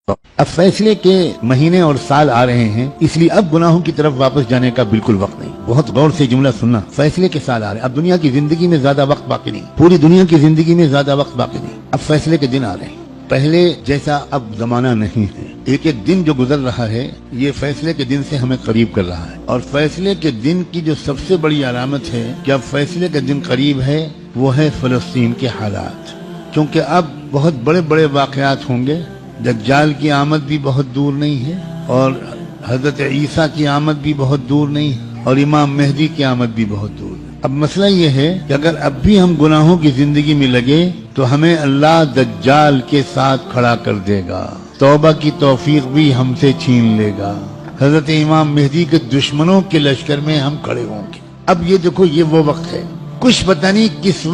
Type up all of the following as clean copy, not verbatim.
اب فیصلے کے مہینے اور سال آ رہے ہیں، اس لیے اب گناہوں کی طرف واپس جانے کا بالکل وقت نہیں۔ بہت غور سے جملہ سننا، فیصلے کے سال آ رہے ہیں، اب دنیا کی زندگی میں زیادہ وقت باقی نہیں، پوری دنیا کی زندگی میں زیادہ وقت باقی نہیں، اب فیصلے کے دن آ رہے ہیں۔ پہلے جیسا اب زمانہ نہیں ہے، ایک ایک دن جو گزر رہا ہے یہ فیصلے کے دن سے ہمیں قریب کر رہا ہے، اور فیصلے کے دن کی جو سب سے بڑی علامت ہے کہ اب فیصلے کا دن قریب ہے وہ ہے فلسطین کے حالات، کیونکہ اب بہت بڑے بڑے واقعات ہوں گے۔ دجال کی آمد بھی بہت دور نہیں ہے، اور حضرت عیسیٰ کی آمد بھی بہت دور نہیں ہے، اور امام مہدی کی آمد بھی بہت دور ہے۔ اب مسئلہ یہ ہے کہ اگر اب بھی ہم گناہوں کی زندگی میں لگے تو ہمیں اللہ دجال کے ساتھ کھڑا کر دے گا، توبہ کی توفیق بھی ہم سے چھین لے گا، حضرت امام مہدی کے دشمنوں کے لشکر میں ہم کھڑے ہوں گے۔ اب یہ دیکھو، یہ وہ وقت ہے، کچھ پتہ نہیں کس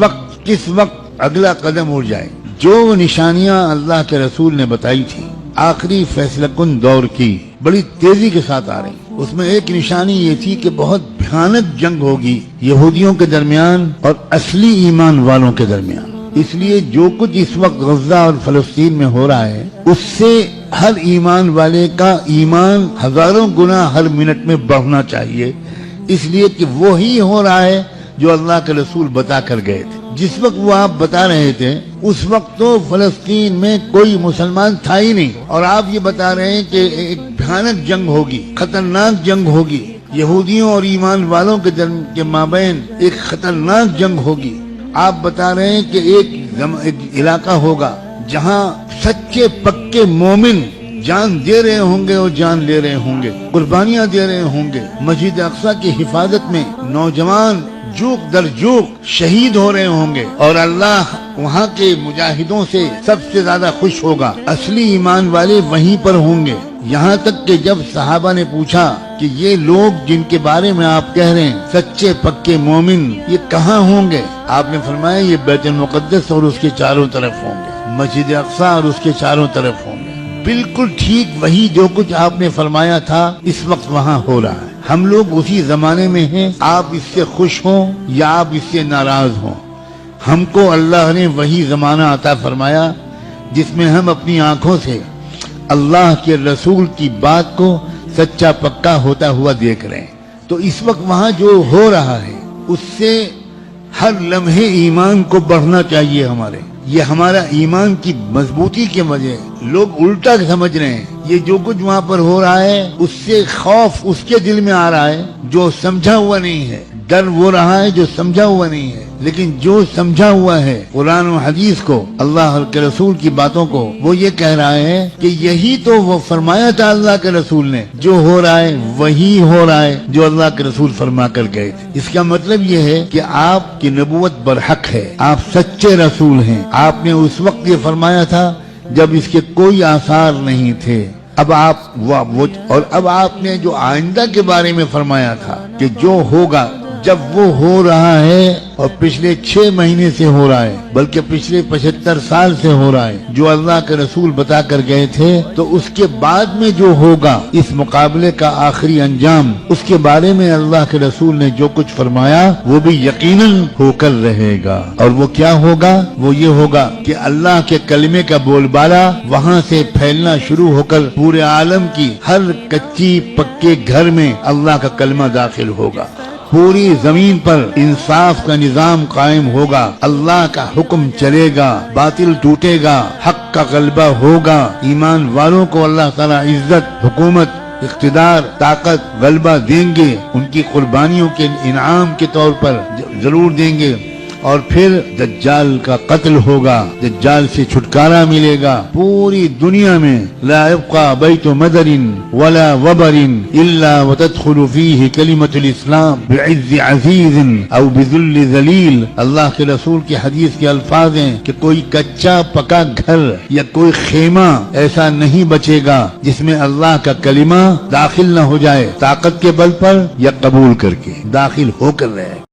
وقت اگلا قدم اٹھ جائے۔ جو نشانیاں اللہ کے رسول نے بتائی تھی آخری فیصلہ کن دور کی، بڑی تیزی کے ساتھ آ رہی۔ اس میں ایک نشانی یہ تھی کہ بہت بھیانک جنگ ہوگی یہودیوں کے درمیان اور اصلی ایمان والوں کے درمیان۔ اس لیے جو کچھ اس وقت غزہ اور فلسطین میں ہو رہا ہے اس سے ہر ایمان والے کا ایمان ہزاروں گنا ہر منٹ میں بڑھنا چاہیے، اس لیے کہ وہی ہو رہا ہے جو اللہ کے رسول بتا کر گئے تھے۔ جس وقت وہ آپ بتا رہے تھے اس وقت تو فلسطین میں کوئی مسلمان تھا ہی نہیں، اور آپ یہ بتا رہے ہیں کہ ایک بھیانک جنگ ہوگی، خطرناک جنگ ہوگی، یہودیوں اور ایمان والوں کے مابین ایک خطرناک جنگ ہوگی۔ آپ بتا رہے ہیں کہ ایک علاقہ ہوگا جہاں سچے پکے مومن جان دے رہے ہوں گے اور جان لے رہے ہوں گے، قربانیاں دے رہے ہوں گے، مسجد اقصی کی حفاظت میں نوجوان جوک در جوک شہید ہو رہے ہوں گے، اور اللہ وہاں کے مجاہدوں سے سب سے زیادہ خوش ہوگا، اصلی ایمان والے وہیں پر ہوں گے۔ یہاں تک کہ جب صحابہ نے پوچھا کہ یہ لوگ جن کے بارے میں آپ کہہ رہے ہیں سچے پکے مومن، یہ کہاں ہوں گے؟ آپ نے فرمایا یہ بیت المقدس اور اس کے چاروں طرف ہوں گے، مسجد اقصی اور اس کے چاروں طرف ہوں گے۔ بالکل ٹھیک وہی جو کچھ آپ نے فرمایا تھا اس وقت وہاں ہو رہا ہے۔ ہم لوگ اسی زمانے میں ہیں، آپ اس سے خوش ہوں یا آپ اس سے ناراض ہوں، ہم کو اللہ نے وہی زمانہ عطا فرمایا جس میں ہم اپنی آنکھوں سے اللہ کے رسول کی بات کو سچا پکا ہوتا ہوا دیکھ رہے ہیں۔ تو اس وقت وہاں جو ہو رہا ہے اس سے ہر لمحے ایمان کو بڑھنا چاہیے ہمارے، یہ ہمارا ایمان کی مضبوطی کے وجہ۔ لوگ الٹا سمجھ رہے ہیں، یہ جو کچھ وہاں پر ہو رہا ہے اس سے خوف اس کے دل میں آ رہا ہے جو سمجھا ہوا نہیں ہے، ڈر وہ رہا ہے جو سمجھا ہوا نہیں ہے، لیکن جو سمجھا ہوا ہے قرآن و حدیث کو، اللہ کے رسول کی باتوں کو، وہ یہ کہہ رہا ہے کہ یہی تو وہ فرمایا تھا اللہ کے رسول نے، جو ہو رہا ہے وہی ہو رہا ہے جو اللہ کے رسول فرما کر گئے تھے۔ اس کا مطلب یہ ہے کہ آپ کی نبوت برحق ہے، آپ سچے رسول ہیں۔ آپ نے اس وقت یہ فرمایا تھا جب اس کے کوئی آثار نہیں تھے، اب آپ نے جو آئندہ کے بارے میں فرمایا تھا کہ جو ہوگا، جب وہ ہو رہا ہے اور پچھلے 6 مہینے سے ہو رہا ہے، بلکہ پچھلے 75 سال سے ہو رہا ہے، جو اللہ کے رسول بتا کر گئے تھے، تو اس کے بعد میں جو ہوگا اس مقابلے کا آخری انجام، اس کے بارے میں اللہ کے رسول نے جو کچھ فرمایا وہ بھی یقیناً ہو کر رہے گا۔ اور وہ کیا ہوگا؟ وہ یہ ہوگا کہ اللہ کے کلمے کا بول بالا وہاں سے پھیلنا شروع ہو کر پورے عالم کی ہر کچی پکے گھر میں اللہ کا کلمہ داخل ہوگا، پوری زمین پر انصاف کا نظام قائم ہوگا، اللہ کا حکم چلے گا، باطل ٹوٹے گا، حق کا غلبہ ہوگا، ایمان والوں کو اللہ تعالیٰ عزت، حکومت، اقتدار، طاقت، غلبہ دیں گے، ان کی قربانیوں کے انعام کے طور پر ضرور دیں گے، اور پھر دجال کا قتل ہوگا، دجال سے چھٹکارا ملے گا۔ پوری دنیا میں لا يبقى بیت مدر ولا وبر الا وتدخل فيه کلمۃ الاسلام بعز عزیز او بذل ذلیل۔ اللہ کے رسول کی حدیث کے الفاظ ہیں کہ کوئی کچا پکا گھر یا کوئی خیمہ ایسا نہیں بچے گا جس میں اللہ کا کلمہ داخل نہ ہو جائے، طاقت کے بل پر یا قبول کر کے داخل ہو کر رہے۔